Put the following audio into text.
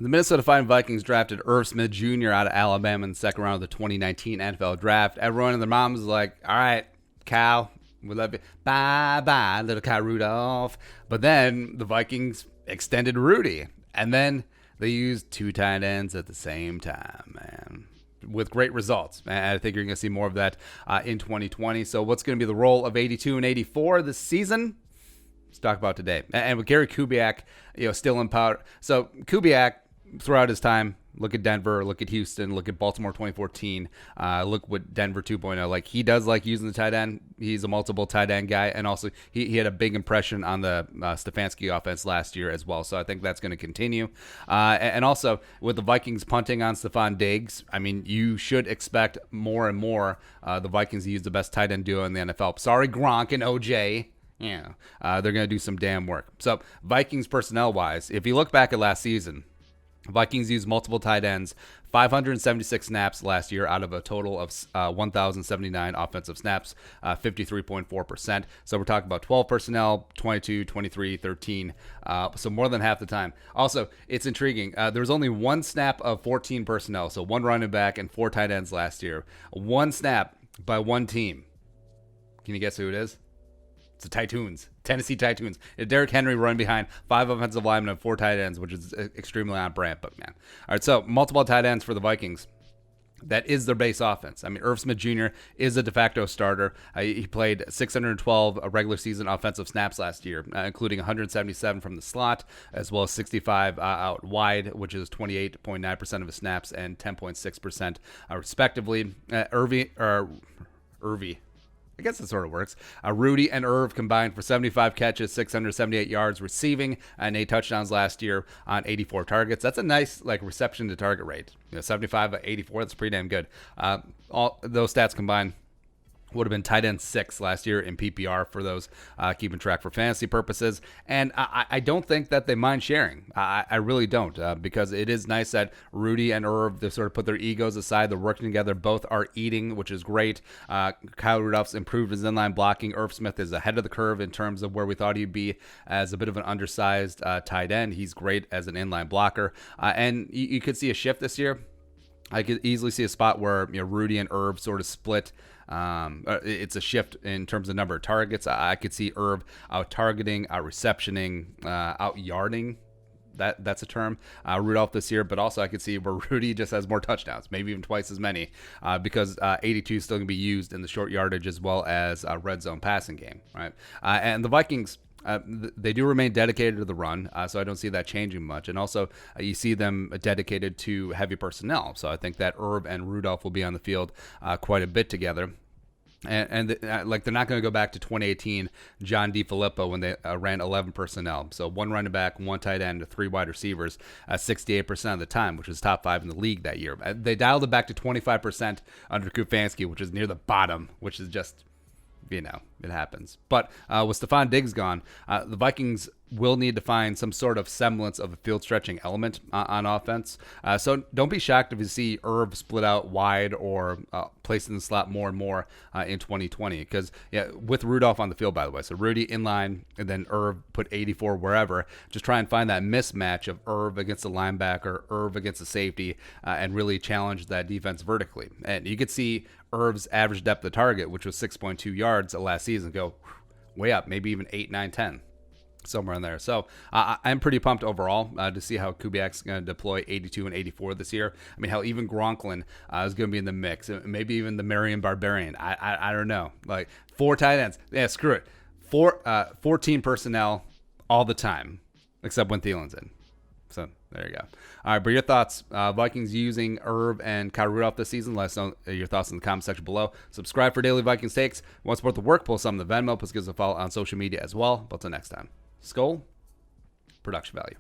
The Minnesota Vikings drafted Irv Smith Jr. out of Alabama in the second round of the 2019 NFL Draft. Everyone and their mom was like, all right, Kyle, we love you. Bye-bye, little Kyle Rudolph. But then the Vikings extended Rudy. And then they used two tight ends at the same time, man, with great results. And I think you're going to see more of that in 2020. So what's going to be the role of 82 and 84 this season? Let's talk about today. And with Gary Kubiak, still in power. So Kubiak, throughout his time, look at Denver, look at Houston, look at Baltimore 2014, look what Denver 2.0. Like, he does like using the tight end. He's a multiple tight end guy. And also, he had a big impression on the Stefanski offense last year as well. So I think that's going to continue. And also, with the Vikings punting on Stephon Diggs, I mean, you should expect more and more the Vikings to use the best tight end duo in the NFL. Sorry, Gronk and OJ. Yeah, they're going to do some damn work. So Vikings personnel-wise, if you look back at last season, Vikings used multiple tight ends, 576 snaps last year out of a total of 1,079 offensive snaps, 53.4%. So we're talking about 12 personnel, 22, 23, 13, so more than half the time. Also, it's intriguing. There was only one snap of 14 personnel, so one running back and four tight ends last year. One snap by one team. Can you guess who it is? It's the Titans, Tennessee Titans. Derrick Henry run behind five offensive linemen and four tight ends, which is extremely on brand, but man. All right, so multiple tight ends for the Vikings. That is their base offense. I mean, Irv Smith Jr. is a de facto starter. He played 612 regular season offensive snaps last year, including 177 from the slot, as well as 65 out wide, which is 28.9% of his snaps and 10.6% respectively. Irvy. I guess it sort of works. Rudy and Irv combined for 75 catches, 678 yards receiving, and 8 touchdowns last year on 84 targets. That's a nice reception to target rate. 75 84. That's pretty damn good. All those stats combined would have been tight end 6 last year in PPR for those keeping track for fantasy purposes. And I don't think that they mind sharing. I really don't, because it is nice that Rudy and Irv, they sort of put their egos aside. They're working together. Both are eating, which is great. Kyle Rudolph's improved his inline blocking. Irv Smith is ahead of the curve in terms of where we thought he'd be as a bit of an undersized tight end. He's great as an inline blocker. And you could see a shift this year. I could easily see a spot where Rudy and Irv sort of split. It's a shift in terms of number of targets. I could see Irv out targeting, out receptioning, out yarding. That's a term. Rudolph this year, but also I could see where Rudy just has more touchdowns, maybe even twice as many, because 82 is still going to be used in the short yardage as well as red zone passing game, right? And the Vikings, they do remain dedicated to the run, so I don't see that changing much. And also, you see them dedicated to heavy personnel. So I think that Irv and Rudolph will be on the field quite a bit together. And they're not going to go back to 2018 John DeFilippo when they ran 11 personnel. So one running back, one tight end, 3 wide receivers 68% of the time, which was top 5 in the league that year. They dialed it back to 25% under Stefanski, which is near the bottom, which is just, it happens. But with Stephon Diggs gone, the Vikings will need to find some sort of semblance of a field stretching element on offense. So don't be shocked if you see Irv split out wide or placed in the slot more and more in 2020. Because with Rudolph on the field, by the way, so Rudy in line and then Irv put 84 wherever. Just try and find that mismatch of Irv against the linebacker, Irv against the safety, and really challenge that defense vertically. And you could see Irv's average depth of target, which was 6.2 yards last season, go way up, maybe even 8, 9, 10. Somewhere in there. So I'm pretty pumped overall to see how Kubiak's going to deploy 82 and 84 this year. I mean, how even Gronklin is going to be in the mix. Maybe even the Marion Barbarian. I don't know. 4 tight ends. Yeah, screw it. 14 personnel all the time, except when Thielen's in. So there you go. All right, but your thoughts, Vikings using Irv and Kyle Rudolph this season. Let us know your thoughts in the comment section below. Subscribe for daily Vikings takes. Want to support the work, pull some of the Venmo. Plus give us a follow on social media as well. But until next time, Skol, production value.